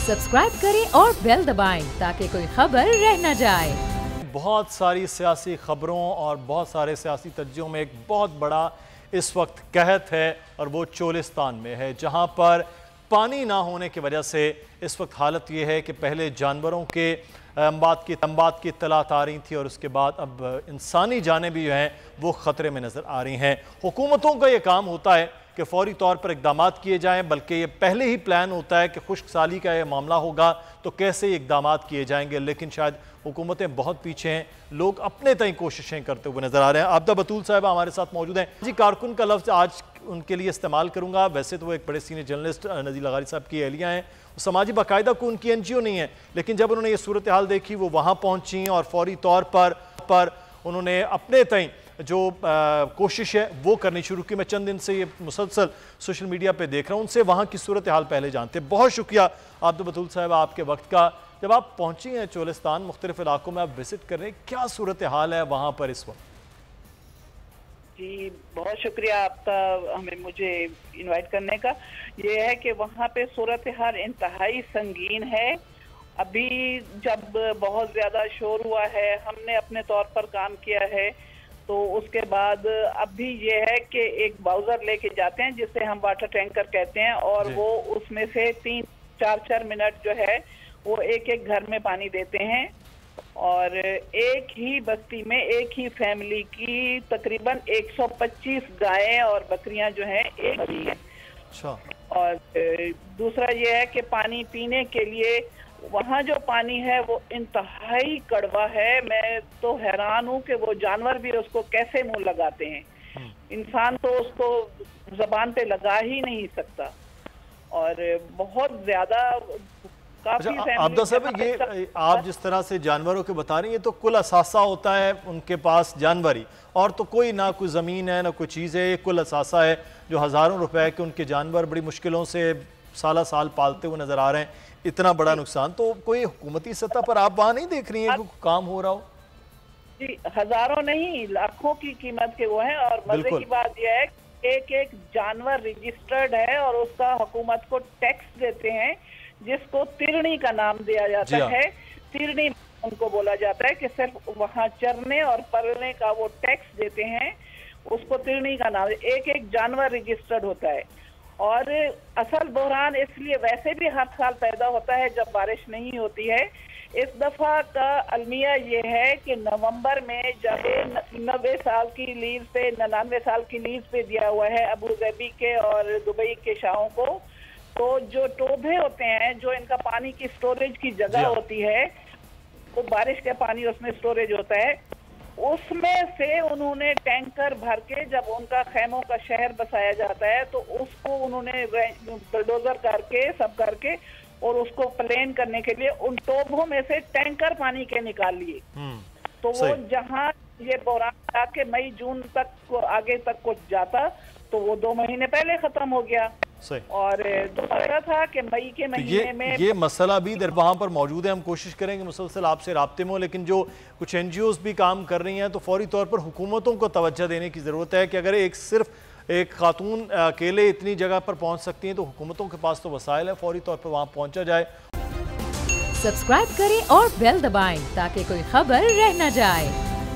Subscribe करें और bell दबाएं ताकि कोई खबर रह न जाए। बहुत सारी सियासी खबरों और बहुत सारे सियासी तज्जियों में एक बहुत बड़ा इस वक्त कहत है और वो चोलिस्तान में है, जहां पर पानी ना होने की वजह से इस वक्त हालत ये है कि पहले जानवरों के अम्बात की इत्तलात आ रही थी और उसके बाद अब इंसानी जानें भी जो हैं वो ख़तरे में नज़र आ रही हैं। हुकूमतों का ये काम होता है कि फ़ौरी तौर पर इक़दाम किए जाएं, बल्कि ये पहले ही प्लान होता है कि खुश्क साली का ये मामला होगा तो कैसे इक़दाम किए जाएंगे, लेकिन शायद हुकूमतें बहुत पीछे हैं, लोग अपने तय कोशिशें करते हुए नज़र आ रहे हैं। आबदा बतूल साहिबा हमारे साथ मौजूद हैं। जी, कारकुन का लफ्ज़ आज उनके लिए इस्तेमाल करूँगा, वैसे तो वो एक बड़े सीनियर जर्नलिस्ट नज़ीर लगारी साहब की एहलिया हैं, समाजी बाकायदा को उनकी NGO नहीं है, लेकिन जब उन्होंने ये सूरत हाल देखी वो वहाँ पहुँची और फौरी तौर पर उन्होंने अपने तय जो कोशिश है वो करनी शुरू की। मैं चंद दिन से ये मुसलसल सोशल मीडिया पे देख रहा हूँ, उनसे वहाँ की सूरत हाल पहले जानते हैं। बहुत शुक्रिया आबदा बतूल साहब आपके वक्त का। जब आप पहुँची हैं चोलिस्तान, मुख्तलिफ इलाकों में आप विजिट कर रहे हैं, क्या सूरत हाल है वहाँ पर इस वक्त? जी, बहुत शुक्रिया आपका मुझे इनवाइट करने का। ये है कि वहाँ पे सूरत हाल इंतहाई संगीन है। अभी जब बहुत ज़्यादा शोर हुआ है, हमने अपने तौर पर काम किया है, तो उसके बाद अभी ये है कि एक बाउज़र लेके जाते हैं जिसे हम वाटर टैंकर कहते हैं, और वो उसमें से 3-4 मिनट जो है वो एक एक घर में पानी देते हैं, और एक ही बस्ती में एक ही फैमिली की तकरीबन 125 गायें और बकरियां जो हैं एक ही हैं। अच्छा। और दूसरा ये है कि पानी पीने के लिए वहाँ जो पानी है वो इंतहाई कड़वा है। मैं तो हैरान हूँ कि वो जानवर भी उसको कैसे मुंह लगाते हैं, इंसान तो उसको जबान पे लगा ही नहीं सकता। और बहुत ज्यादा आबदा साहब, ये आप जिस तरह से जानवरों के बता रही हैं, ये तो कुल असासा होता है उनके पास जानवरी, और तो कोई ना कोई ज़मीन है ना कोई चीज़ है, ये कुल असासा है जो हज़ारों रुपए के उनके जानवर बड़ी मुश्किलों से साल पालते हुए नज़र आ रहे हैं। इतना बड़ा नुकसान तो कोई हुकूमती सतह पर आप वहाँ नहीं देख रही हैं कि काम हो रहा हो? जी, हज़ारों नहीं लाखों की कीमत के वो हैं। और मजे की बात यह है एक एक जानवर रजिस्टर्ड है और उसका हुकूमत को टैक्स देते हैं, जिसको तिरणी का नाम दिया जाता है। तिरणी उनको बोला जाता है कि सिर्फ वहाँ चरने और पलने का वो टैक्स देते हैं, उसको तिरणी का नाम। एक एक जानवर रजिस्टर्ड होता है। और असल बहरान इसलिए वैसे भी हर साल पैदा होता है जब बारिश नहीं होती है। इस दफा का अलमिया ये है कि नवंबर में जब 99 साल की लीज पे दिया हुआ है अबू धाबी के और दुबई के शाहों को, तो जो टोभे होते हैं, जो इनका पानी की स्टोरेज की जगह होती है, वो बारिश के पानी उसमें स्टोरेज होता है, उसमें से उन्होंने टैंकर भर के जब उनका खैमों का शहर बसाया जाता है तो उसको उन्होंने बुलडोजर करके और उसको प्लेन करने के लिए उन टोभों में से टैंकर पानी के निकाल लिए। तो वो जहां ये बहरान आके मई जून तक को आगे तक को जाता तो वो 2 महीने पहले खत्म हो गया। और दोबारा था कि मई के महीने में ये मसला भी वहाँ पर मौजूद है। हम कोशिश करेंगे मुसलसल आपसे राब्ते में हो, लेकिन जो कुछ NGOs भी काम कर रही हैं तो फौरी तौर पर हुकूमतों को तवज्जो देने की ज़रूरत है कि अगर सिर्फ एक खातून अकेले इतनी जगह पर पहुँच सकती हैं तो हुकूमतों के पास तो वसाइल है, फौरी तौर पर वहाँ पहुँचा जाए। सब्सक्राइब करें और बेल दबाएं ताकि कोई खबर रह न जाए।